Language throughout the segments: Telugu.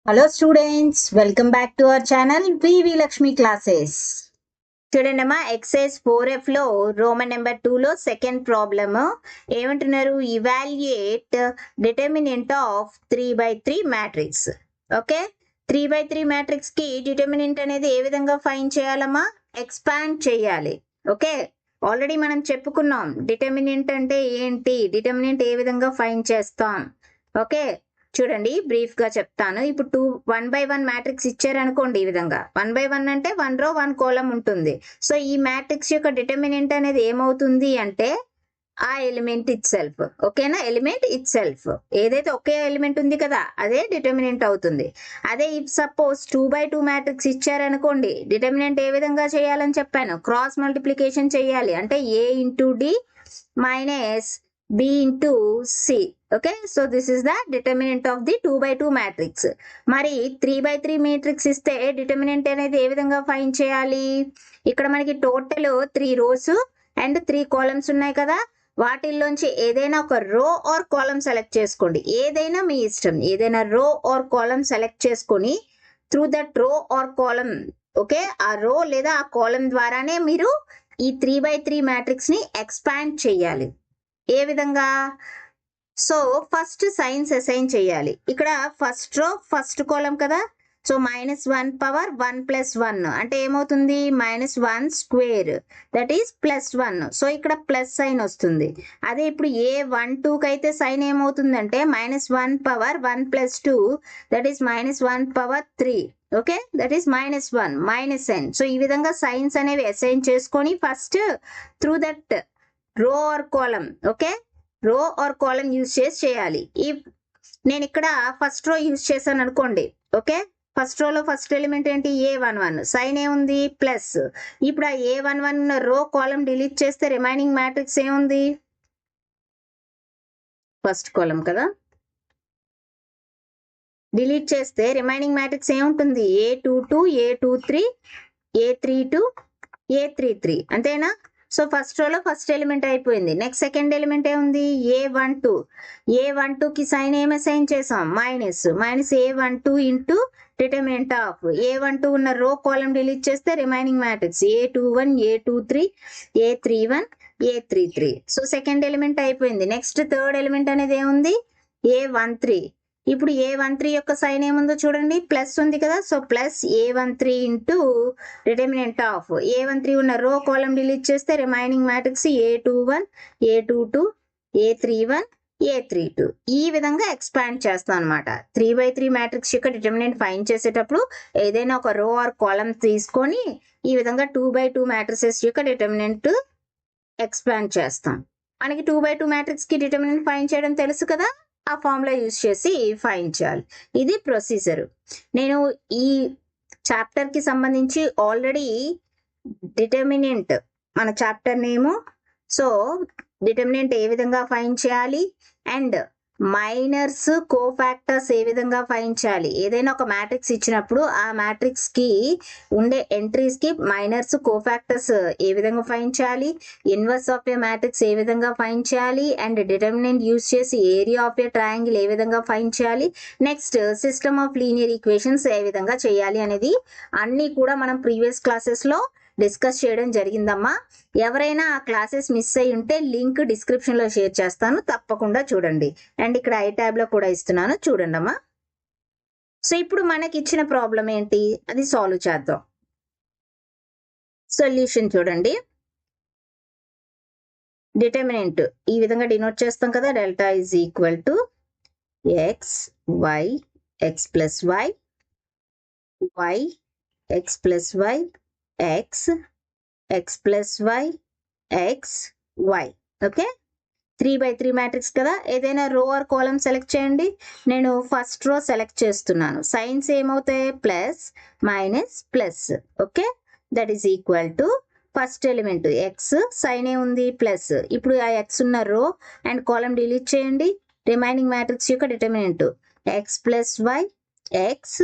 Hello students, welcome back to our channel VV Lakshmi Classes. చూడండమ్మా ఎక్సైజ్ 4F లో రోమన్ నెంబర్ 2 లో సెకండ్ ప్రాబ్లమ్ ఏమంటున్నారు evaluate determinant of 3/3 matrix. Okay, 3/3 matrix కి డిటర్మినెంట్ అనేది ఏ విధంగా ఫైండ్ చేయాలమ్మా? ఎక్స్పాండ్ చేయాలి. ఓకే, ఆల్రెడీ మనం చెప్పుకున్నాం డిటర్మినెంట్ అంటే ఏంటి, డిటర్మినెంట్ ఏ విధంగా ఫైండ్ చేస్తాం. ఓకే, చూడండి బ్రీఫ్ గా చెప్తాను. ఇప్పుడు 1/1 మ్యాట్రిక్స్ ఇచ్చారనుకోండి, ఈ విధంగా 1/1 అంటే 1 రో 1 కాలం ఉంటుంది. సో ఈ మ్యాట్రిక్స్ యొక్క డిటర్మినెంట్ అనేది ఏమవుతుంది అంటే ఆ ఎలిమెంట్ ఇట్ సెల్ఫ్. ఓకేనా, ఎలిమెంట్ ఇట్ సెల్ఫ్ ఏదైతే ఒకే ఎలిమెంట్ ఉంది కదా అదే డిటర్మినెంట్ అవుతుంది. అదే ఇఫ్ సపోజ్ 2/2 మ్యాట్రిక్స్ ఇచ్చారనుకోండి, డిటర్మినెంట్ ఏ విధంగా చేయాలని చెప్పాను, క్రాస్ మల్టిప్లికేషన్ చేయాలి. అంటే A into D minus B into C. Okay, so this is the determinant of the 2/2 matrix. మరి 3/3 matrix ఇస్తే డిటర్మినెంట్ అనేది ఏ విధంగా ఫైండ్ చేయాలి? ఇక్కడ మనకి టోటల్ 3 రోస్ అండ్ 3 కాలమ్స్ ఉన్నాయి కదా, వాటిల్లోంచి ఏదైనా ఒక రో ఆర్ కాలమ్ సెలెక్ట్ చేసుకోండి. ఏదైనా మీ ఇష్టం, ఏదైనా రో ఆర్ కాలమ్ సెలెక్ట్ చేసుకొని త్రూ దట్ రో ఆర్ కాలమ్, ఓకే, ఆ రో లేదా ఆ కాలమ్ ద్వారానే మీరు ఈ 3/3 మ్యాట్రిక్స్ ని ఎక్స్పాండ్ చేయాలి. ఏ విధంగా? సో ఫస్ట్ సైన్స్ అసైన్ చేయాలి. ఇక్కడ ఫస్ట్ రో ఫస్ట్ కాలం కదా, సో -1 పవర్ 1 + 1 అంటే ఏమవుతుంది, -1 స్క్వేర్ దట్ ఈస్ +1. సో ఇక్కడ ప్లస్ సైన్ వస్తుంది. అదే ఇప్పుడు A12 కి అయితే సైన్ ఏమవుతుందంటే -1 power 1 + 2 that is -1 power 3. Okay, that is -1 minus sign. So ఈ విధంగా సైన్స్ అనేవి అసైన్ చేసుకొని ఫస్ట్ త్రూ దట్ రో ఆర్ కాలమ్, ఓకే, రో ఆర్ కాలమ్ యూజ్ చేయాలి. ఈ నేను ఇక్కడ ఫస్ట్ రో యూజ్ చేశాను అనుకోండి. ఓకే, ఫస్ట్ రోలో ఫస్ట్ ఎలిమెంట్ ఏంటి, A11, సైన్ ఏముంది ప్లస్. ఇప్పుడు ఆ A11 రో కాలమ్ డిలీట్ చేస్తే రిమైనింగ్ మ్యాట్రిక్స్ ఏముంది, ఫస్ట్ కాలమ్ కదా, డిలీట్ చేస్తే రిమైనింగ్ మ్యాట్రిక్స్ ఏముంటుంది, A22, A23, A32, A33, అంతేనా? సో ఫస్ట్ రోలో ఫస్ట్ ఎలిమెంట్ అయిపోయింది. నెక్స్ట్ సెకండ్ ఎలిమెంట్ ఏముంది, A12 కి సైన్ ఏమి అసైన్ చేసాం, minus A12 into determinant of A12 ఉన్న రో కాలమ్ డిలీట్ చేస్తే remaining matrix A21, A23, A31, A33. So second element అయిపోయింది. నెక్స్ట్ థర్డ్ ఎలిమెంట్ అనేది ఏముంది, A13. ఇప్పుడు A13 యొక్క సైన్ ఏముందో చూడండి, ప్లస్ ఉంది కదా, so plus A13 into determinant of A13 ఉన్న రో కాలమ్ డిలీట్ చేస్తే remaining matrix A21, A22, A31, A32. ఈ విధంగా ఎక్స్పాండ్ చేస్తాం అనమాట. 3/3 మ్యాట్రిక్స్ యొక్క డిటర్మినెంట్ ఫైండ్ చేసేటప్పుడు ఏదైనా ఒక రో ఆర్ కాలమ్ తీసుకొని ఈ విధంగా 2/2 మ్యాట్రిసెస్ యొక్క డిటర్మినెంట్ ఎక్స్పాండ్ చేస్తాం. మనకి 2/2 మ్యాట్రిక్స్ కి డిటర్మినెంట్ ఫైండ్ చేయడం తెలుసు కదా, ఆ ఫార్ములా యూజ్ చేసి ఫైండ్ చేయాలి. ఇది ప్రొసీజర్. నేను ఈ చాప్టర్ కి సంబంధించి ఆల్రెడీ డిటర్మినెంట్ మన చాప్టర్ నేము, సో డిటర్మినెంట్ ఏ విధంగా ఫైండ్ చేయాలి అండ్ మైనర్స్ కోఫాక్టర్స్ ఏ విధంగా ఫైండ్ చేయాలి, ఏదైనా ఒక మ్యాట్రిక్స్ ఇచ్చినప్పుడు ఆ మ్యాట్రిక్స్ కి ఉండే ఎంట్రీస్ కి మైనర్స్ కోఫాక్టర్స్ ఏ విధంగా ఫైండ్ చేయాలి, ఇన్వర్స్ ఆఫ్ ఏ మ్యాట్రిక్స్ ఏ విధంగా ఫైండ్ చేయాలి అండ్ డిటర్మినెంట్ యూజ్ చేసి ఏరియా ఆఫ్ ఏ ట్రయాంగిల్ ఏ విధంగా ఫైండ్ చేయాలి, next system of linear equations ఏ విధంగా చేయాలి అనేది అన్ని కూడా మనం ప్రీవియస్ క్లాసెస్ లో డిస్కస్ చేయడం జరిగిందమ్మా. ఎవరైనా ఆ క్లాసెస్ మిస్ అయి ఉంటే లింక్ డిస్క్రిప్షన్ లో షేర్ చేస్తాను, తప్పకుండా చూడండి. అండ్ ఇక్కడ ఐ ట్యాబ్ లో కూడా ఇస్తున్నాను, చూడండి అమ్మా. సో ఇప్పుడు మనకి ఇచ్చిన ప్రాబ్లం ఏంటి, అది సాల్వ్ చేద్దాం. సొల్యూషన్ చూడండి, డిటర్మినెంట్ ఈ విధంగా డినోట్ చేస్తాం కదా, delta is equal to x y x plus y y x plus y x x plus y x y. Okay, 3/3 matrix కదా, ఏదైనా రో ఆర్ కాలమ్ సెలెక్ట్ చేయండి. నేను ఫస్ట్ రో సెలెక్ట్ చేస్తున్నాను. సైన్స్ ఏమవుతాయి, plus minus plus. Okay, that is equal to first element x, sign ఏ ఉంది ప్లస్. ఇప్పుడు ఆ ఎక్స్ ఉన్న రో అండ్ కాలమ్ డిలీట్ చేయండి. రిమైనింగ్ మ్యాట్రిక్స్ యొక్క determinant x plus y x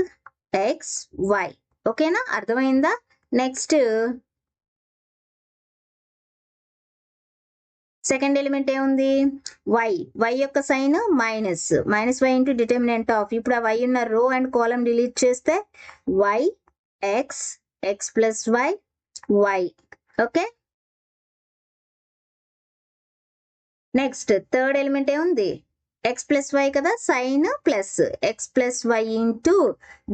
x y. ఓకేనా, అర్థమైందా? నెక్స్ట్ సెకండ్ ఎలిమెంట్ ఏముంది వై యొక్క sign minus y into determinant of. ఇప్పుడు ఆ వై ఉన్న రో అండ్ కాలం డిలీట్ చేస్తే y x plus y. Okay, next third element ఏముంది ఎక్స్ ప్లస్ వై కదా, sign plus x plus y into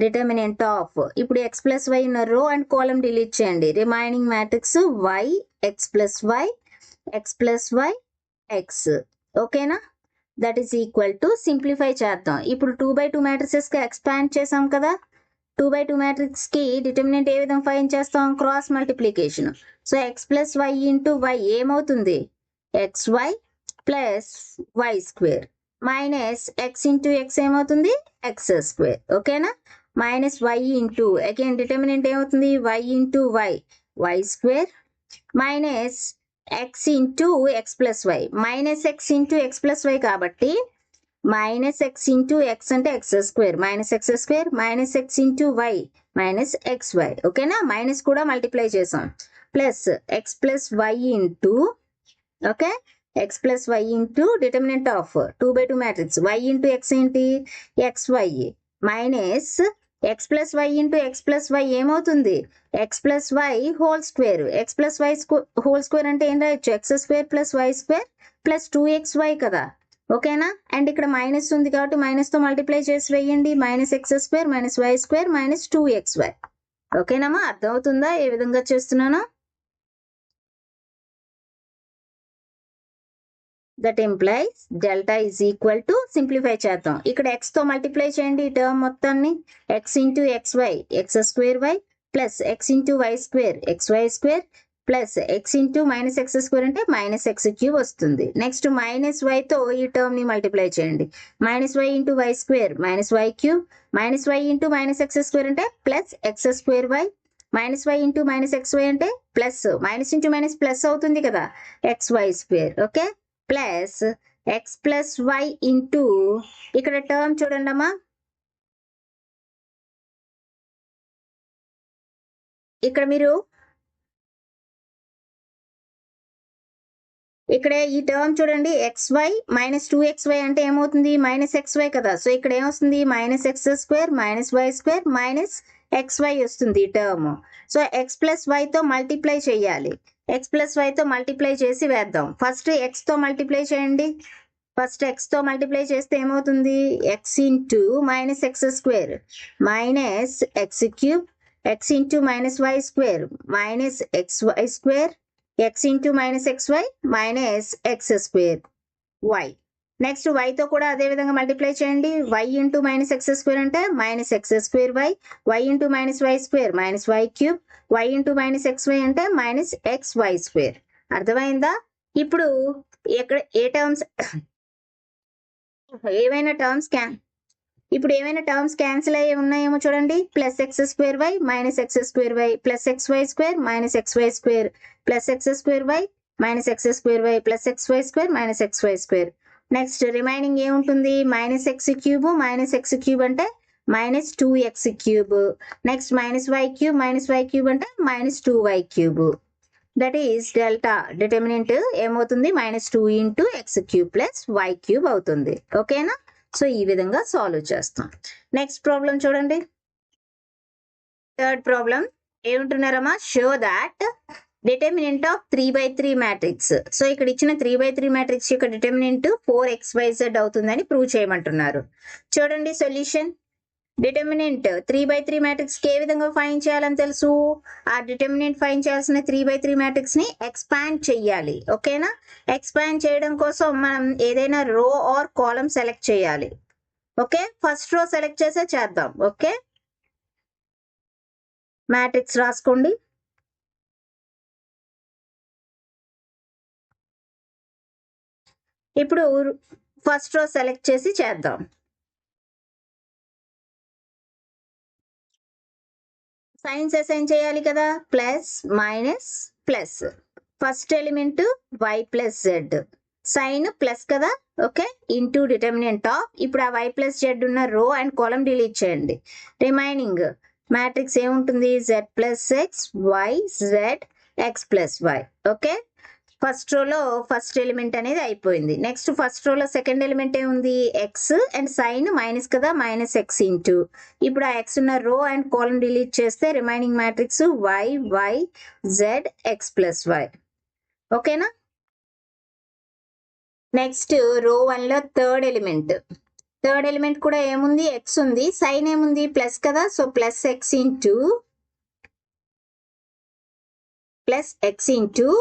determinant of. ఇప్పుడు ఎక్స్ ప్లస్ వై ఉన్న రో అండ్ కాలం డిలీట్ చేయండి. Remaining matrix y x plus y x. ఓకేనా, that is equal to simplify చేద్దాం. ఇప్పుడు 2/2 మ్యాట్రిసెస్ కి ఎక్స్పాండ్ చేసాం కదా, 2/2 మ్యాట్రిక్స్ కి డిటర్మినెంట్ ఏ విధంగా ఫైండ్ చేస్తాం, cross multiplication. So x plus y into y ఏమవుతుంది, x y plus y square minus x into x ఏమవుతుంది, ఎక్స్ స్క్వేర్. ఓకేనా, minus y into again determinant ఏమవుతుంది, y into y square minus x into x plus y, minus x into x plus y కాబట్టి మైనస్ ఎక్స్ ఇంటూ ఎక్స్ అంటే x square minus x into y minus x y. ఓకేనా, మైనస్ కూడా మల్టిప్లై చేసాం. Plus x plus y into okay x plus y into determinant of 2/2 matrix y into x ఏంటి, x y minus x plus y into x plus y ఏమవుతుంది, x plus y whole square. X plus y whole square అంటే ఏం రాయొచ్చు, x square plus y square plus 2xy కదా. ఓకేనా, అండ్ ఇక్కడ మైనస్ ఉంది కాబట్టి మైనస్ తో మల్టిప్లై చేసి వేయండి. Minus x square minus y square minus 2xy. ఓకేనమ్మా, అర్థమవుతుందా ఏ విధంగా చేస్తున్నానో. That implies delta is equal to simplify చేద్దాం. ఇక్కడ ఎక్స్ తో మల్టిప్లై చేయండి ఈ టర్మ్ మొత్తాన్ని. X into x y x square y plus x into y square x y square plus x into minus x square అంటే మైనస్ ఎక్స్ క్యూబ్ వస్తుంది. నెక్స్ట్ మైనస్ వైతో ఈ టర్మ్ ని మల్టిప్లై చేయండి. Minus y into y square minus y cube minus y into minus x square అంటే plus x square y minus y into minus x y అంటే plus minus into minus plus అవుతుంది కదా x y square. Okay, plus x plus y into ఇక్కడ టర్మ్ చూడండి అమ్మా, ఇక్కడ మీరు ఇక్కడ ఈ టర్మ్ చూడండి ఎక్స్ వై మైనస్ 2xy అంటే ఏమవుతుంది, మైనస్ ఎక్స్ వై కదా. సో ఇక్కడ ఏమొస్తుంది, minus x square minus y square minus x y వస్తుంది ఈ టర్మ్. సో ఎక్స్ ప్లస్ వైతో మల్టిప్లై చేయాలి. ఎక్స్ ప్లస్ వైతో మల్టిప్లై చేసి వేద్దాం. ఫస్ట్ ఎక్స్ తో మల్టిప్లై చేయండి. ఫస్ట్ ఎక్స్ తో మల్టిప్లై చేస్తే ఏమవుతుంది, x into minus x square minus x cube x into minus y square minus x y square x into minus x y minus x square y. Next వైతో కూడా అదే విధంగా మల్టిప్లై చేయండి. Y into minus x square అంటే minus x square y into minus y square minus y cube y into minus x y అంటే మైనస్ ఎక్స్ వై స్క్వేర్. అర్థమైందా. ఇప్పుడు ఇక్కడ ఏవైనా టర్మ్స్ క్యాన్సిల్ అయ్యి ఉన్నాయేమో చూడండి. Plus x square y minus x square y plus x y square minus x y square plus x square y minus x square y plus x y square minus x y square. Next remaining ఏముంటుంది, మైనస్ ఎక్స్ క్యూబ్ అంటే minus 2x cube. Next minus y cube అంటే minus 2y cube. That is delta determinant ఏమవుతుంది, minus 2 into x cube plus y cube అవుతుంది. ఓకేనా, సో ఈ విధంగా సాల్వ్ చేస్తాం. నెక్స్ట్ ప్రాబ్లం చూడండి. థర్డ్ ప్రాబ్లం ఏమంటున్నారమ్మా, show that determinant of 3/3 matrix. So ఇక్కడ ఇచ్చిన 3/3 మ్యాట్రిక్స్ యొక్క డిటర్మినెంట్ 4xyz అవుతుందని ప్రూవ్ చేయమంటున్నారు. చూడండి సొల్యూషన్. డిటర్మినెంట్ 3/3 మ్యాట్రిక్స్ కి ఏ విధంగా ఫైండ్ చేయాలని తెలుసు. ఆ డిటర్మినెంట్ ఫైండ్ చేయాల్సిన 3/3 మ్యాట్రిక్స్ ని ఎక్స్పాండ్ చెయ్యాలి. ఓకేనా, ఎక్స్పాండ్ చేయడం కోసం మనం ఏదైనా రో ఆర్ కాలమ్ సెలెక్ట్ చేయాలి. ఓకే, ఫస్ట్ రో సెలెక్ట్ చేసే చేద్దాం. ఓకే, మ్యాట్రిక్స్ రాసుకోండి. ఇప్పుడు ఫస్ట్ రో సెలెక్ట్ చేసి చేద్దాం. సైన్స్ అసైన్ చేయాలి కదా, plus minus plus. First element y plus z, sign plus కదా. Okay, into determinant of. ఇప్పుడు ఆ y ప్లస్ జెడ్ ఉన్న రో అండ్ కాలమ్ డిలీట్ చేయండి. రిమైనింగ్ మ్యాట్రిక్స్ ఏముంటుంది, z plus x y z x plus y. Okay, first రోలో ఫస్ట్ ఎలిమెంట్ అనేది అయిపోయింది. నెక్స్ట్ ఫస్ట్ రోలో సెకండ్ ఎలిమెంట్ ఏముంది, ఎక్స్ అండ్ సైన్ మైనస్ కదా, మైనస్ ఎక్స్ ఇంటూ, ఇప్పుడు ఆ ఎక్స్ ఉన్న రో అండ్ కాలమ్ డిలీట్ చేస్తే remaining matrix y y z x plus y. ఓకేనా. నెక్స్ట్ రో 1 లో థర్డ్ ఎలిమెంట్ కూడా ఏముంది, ఎక్స్ ఉంది, సైన్ ఏముంది ప్లస్ కదా, so plus x into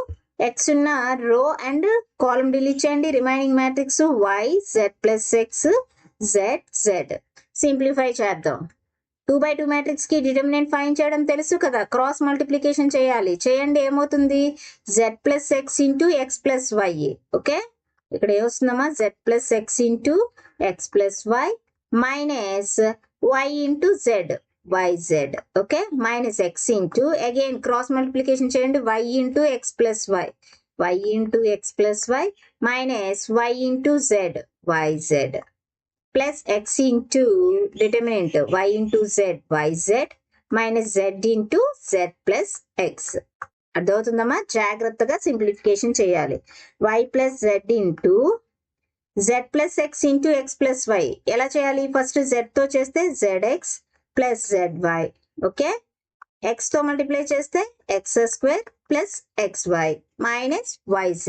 x ఉన్న రో అండ్ కాలమ్ డిలీట్ చేయండి, remaining matrix y z plus x z z. Simplify చేద్దాం. 2/2 మ్యాట్రిక్స్ కి డిటర్మినెంట్ ఫైండ్ చేయడం తెలుసు కదా, క్రాస్ మల్టిప్లికేషన్ చేయాలి. చేయండి, ఏమవుతుంది, z plus x into x plus y. Okay, ఇక్కడ ఏమొస్తుందమ్మా, z plus x into x plus y minus y into z yz. Okay, minus x into again cross multiplication చేయండి, y into x plus y, y into x plus y minus y into z yz plus x into determinant y into z yz minus z into z plus x. అర్థమవుతుందమ్మా, జాగ్రత్తగా సింప్లిఫికేషన్ చేయాలి. y plus z into z plus x into x plus y ఎలా చేయాలి, ఫస్ట్ z తో చేస్తే zx plus zy. Okay, x తో మల్టిప్లై చేస్తే x square plus xy minus yz.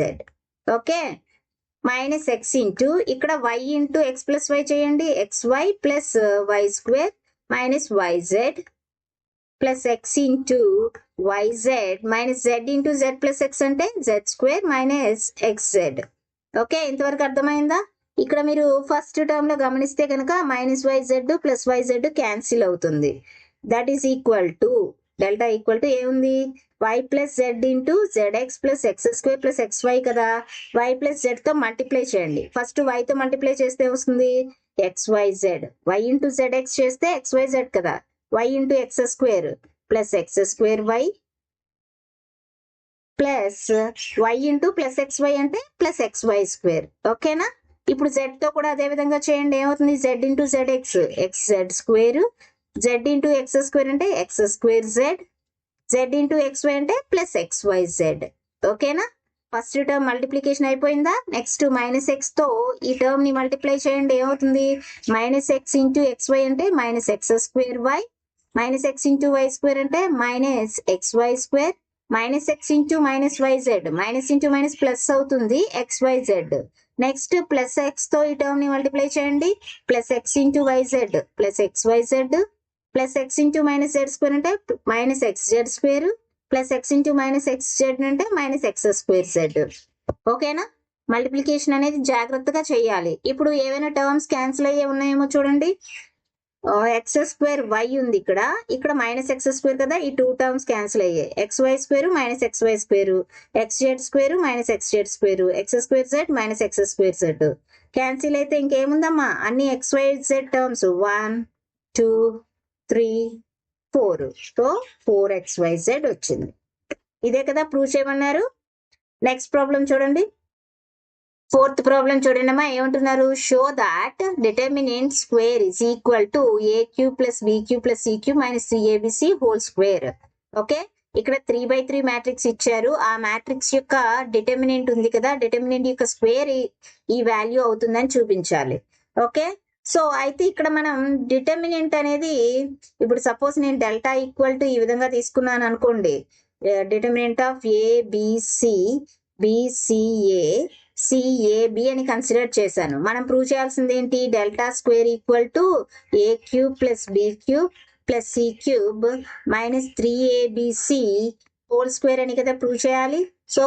Okay, minus x into ఇక్కడ y into x plus y చేయండి, xy plus y square minus yz plus x into yz minus z into z plus x అంటే z square minus xz. Okay, ఇంతవరకు అర్థమైందా. ఇక్కడ మీరు ఫస్ట్ టర్మ్ లో గమనిస్తే కనుక minus y z plus y z cancel అవుతుంది. That is equal to delta equal to ఏముంది, y plus z into z x plus x square plus x y కదా, వై ప్లస్ జెడ్ తో మల్టిప్లై చేయండి. ఫస్ట్ వై తో మల్టిప్లై చేస్తే వస్తుంది x y z, y into z x చేస్తే ఎక్స్ వై జెడ్ కదా, y into x square plus x square y plus y into plus x y అంటే ప్లస్ ఎక్స్ వై స్క్వేర్. ఓకేనా. ఇప్పుడు జెడ్ తో కూడా అదే విధంగా చేయండి, ఏమవుతుంది, z into z x x z square, z into x square అంటే x square z, z into x y అంటే ప్లస్ ఎక్స్ వై జెడ్. ఓకేనా, ఫస్ట్ టర్మ్ మల్టిప్లికేషన్ అయిపోయిందా. నెక్స్ట్ మైనస్ ఎక్స్ తో ఈ టర్మ్ ని మల్టిప్లై చేయండి, ఏమవుతుంది, minus x into x y అంటే minus x square y, minus x into y square అంటే minus x y square, minus x into minus y z, minus into minus plus అవుతుంది x y z. Next plus x తో ఈ టర్మ్ ని మల్టిప్లై చేయండి, plus x into y z plus x y z plus x into minus z square అంటే minus x z square plus x into minus x z అంటే మైనస్ ఎక్స్ స్క్వేర్ జెడ్. ఓకేనా, మల్టిప్లికేషన్ అనేది జాగ్రత్తగా చేయాలి. ఇప్పుడు ఏవైనా టర్మ్స్ క్యాన్సిల్ అయ్యే ఉన్నాయేమో చూడండి, ఎక్స్ స్క్వేర్ వై ఉంది, ఇక్కడ మైనస్ ఎక్స్ స్క్వేర్ కదా, ఈ టూ టర్మ్స్ క్యాన్సిల్ అయ్యాయి, x y square minus x y square, x z square minus x z square, x square z minus x square z cancel అయితే ఇంకేముందమ్మా, అన్ని x y z terms 1 2 3 4, so 4xyz వచ్చింది. ఇదే కదా ప్రూవ్ చేయమన్నారు. నెక్స్ట్ ప్రాబ్లం చూడండి, ఫోర్త్ ప్రాబ్లం చూడండి అమ్మా, ఏమంటున్నారు, show that determinant square is equal to a cube plus b cube plus C Q minus 3abc whole square. Okay, ఇక్కడ 3/3 మ్యాట్రిక్స్ ఇచ్చారు, ఆ మ్యాట్రిక్స్ యొక్క డిటర్మినెంట్ ఉంది కదా, డిటర్మినెంట్ యొక్క స్క్వేర్ ఈ వాల్యూ అవుతుందని చూపించాలి. ఓకే, సో అయితే ఇక్కడ మనం డిటర్మినెంట్ అనేది ఇప్పుడు సపోజ్ నేను డెల్టా ఈక్వల్ టు ఈ విధంగా తీసుకున్నాను అనుకోండి, determinant of a b c b c a c a b అని కన్సిడర్ చేశాను. మనం ప్రూవ్ చేయాల్సింది ఏంటి, delta square equal to a cube plus b cube plus c cube minus 3abc whole square అని కదా ప్రూవ్ చేయాలి. సో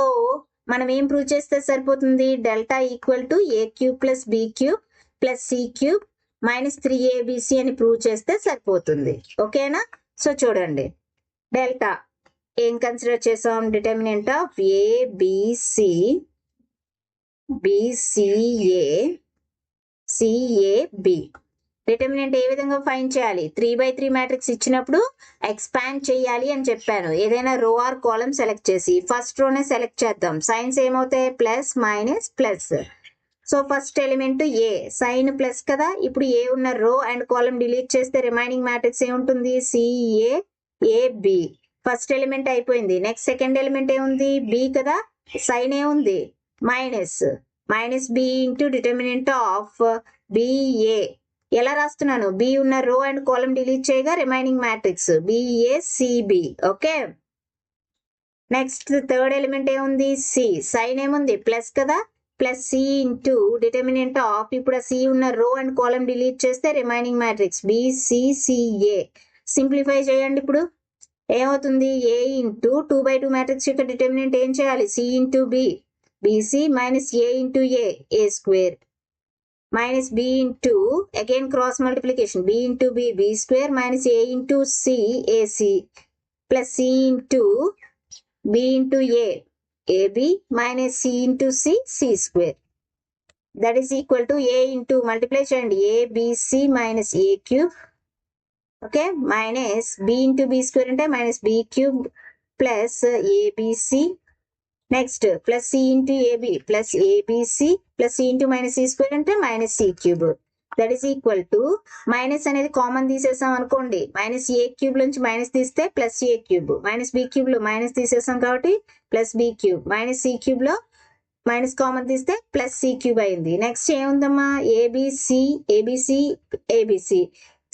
మనం ఏం ప్రూవ్ చేస్తే సరిపోతుంది, delta equal to a cube plus b cube plus c cube minus 3abc అని ప్రూవ్ చేస్తే సరిపోతుంది. ఓకేనా, సో చూడండి, డెల్టా ఏం కన్సిడర్ చేసాం, determinant of a b c b c a c a b. Determinant ఏ విధంగా ఫైండ్ చేయాలి, 3/3 మ్యాట్రిక్స్ ఇచ్చినప్పుడు ఎక్స్పాండ్ చేయాలి అని చెప్పాను. ఏదైనా రో ఆర్ కాలమ్ సెలెక్ట్ చేసి ఫస్ట్ రోనే సెలెక్ట్ చేద్దాం. సైన్స్ ఏమవుతాయి, plus minus plus. So first element a, sign plus కదా, ఇప్పుడు ఏ ఉన్న రో అండ్ కాలమ్ డిలీట్ చేస్తే రిమైనింగ్ మ్యాట్రిక్స్ ఏముంటుంది, సిఏఏబి. ఫస్ట్ ఎలిమెంట్ అయిపోయింది. నెక్స్ట్ సెకండ్ ఎలిమెంట్ ఏముంది, బి కదా, సైన్ ఏముంది minus minus b into determinant of b a. ఎలా రాస్తున్నాను బి ఉన్న రో అండ్ కాలం డిలీట్ చేయగా remaining matrix b a c b. Okay next third element ఏముంది సి. సైన్ ఏముంది ప్లస్ కదా plus c into determinant of ఇప్పుడు సి ఉన్న రో అండ్ కాలం డిలీట్ చేస్తే రిమైనింగ్ మ్యాట్రిక్స్ బిసిసిఏ. సింప్లిఫై చేయండి. ఇప్పుడు ఏమవుతుంది ఏ ఇంటూ 2/2 మ్యాట్రిక్స్ యొక్క డిటర్మినెంట్ ఏం చేయాలి c into b b c minus a into a square minus b into again cross multiplication b into b square minus a into c a c plus c into b into a b minus c into c square that is equal to a into multiply చేయండి a b c minus a cube. Okay minus b into b square అంటే minus b cube plus a b c next plus c into a b plus a b c plus c into minus c square అంటే minus c cube that is equal to minus అనేది కామన్ తీసేసాం అనుకోండి మైనస్ ఏ క్యూబ్ నుంచి మైనస్ తీస్తే plus a cube minus b cube లో మైనస్ తీసేసాం కాబట్టి plus b cube minus c cube లో మైనస్ కామన్ తీస్తే ప్లస్ సి క్యూబ్ అయింది. నెక్స్ట్ ఏముందమ్మా ఏబిసి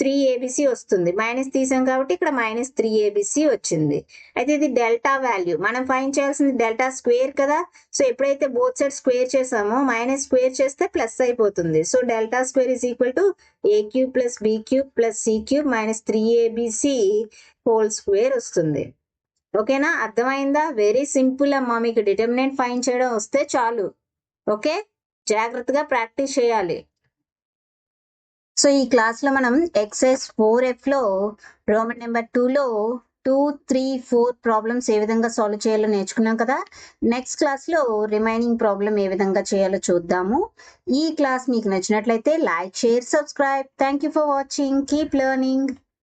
3ABC వస్తుంది మైనస్ తీసాం కాబట్టి ఇక్కడ మైనస్ 3ABC వచ్చింది. అయితే ఇది డెల్టా వాల్యూ మనం ఫైండ్ చేయాల్సింది డెల్టా స్క్వేర్ కదా. సో ఎప్పుడైతే బోత్ సైడ్ స్క్వేర్ చేసామో మైనస్ స్క్వేర్ చేస్తే ప్లస్ అయిపోతుంది. So delta square is equal to a cube plus b cube plus c cube minus 3ABC whole square వస్తుంది. ఓకేనా అర్థమైందా వెరీ సింపుల్ అమ్మా. మీకు డిటర్మినెంట్ ఫైండ్ చేయడం వస్తే చాలు. ఓకే జాగ్రత్తగా ప్రాక్టీస్ చేయాలి. సో ఈ క్లాస్లో మనం ఎక్సైజ్ 4F లో రోమన్ నెంబర్ 2లో 2, 3, 4 ప్రాబ్లమ్స్ ఏ విధంగా సాల్వ్ చేయాలో నేర్చుకున్నాం కదా. నెక్స్ట్ క్లాస్లో రిమైనింగ్ ప్రాబ్లం ఏ విధంగా చేయాలో చూద్దాము. ఈ క్లాస్ మీకు నచ్చినట్లయితే like share subscribe. Thank you for watching. Keep learning.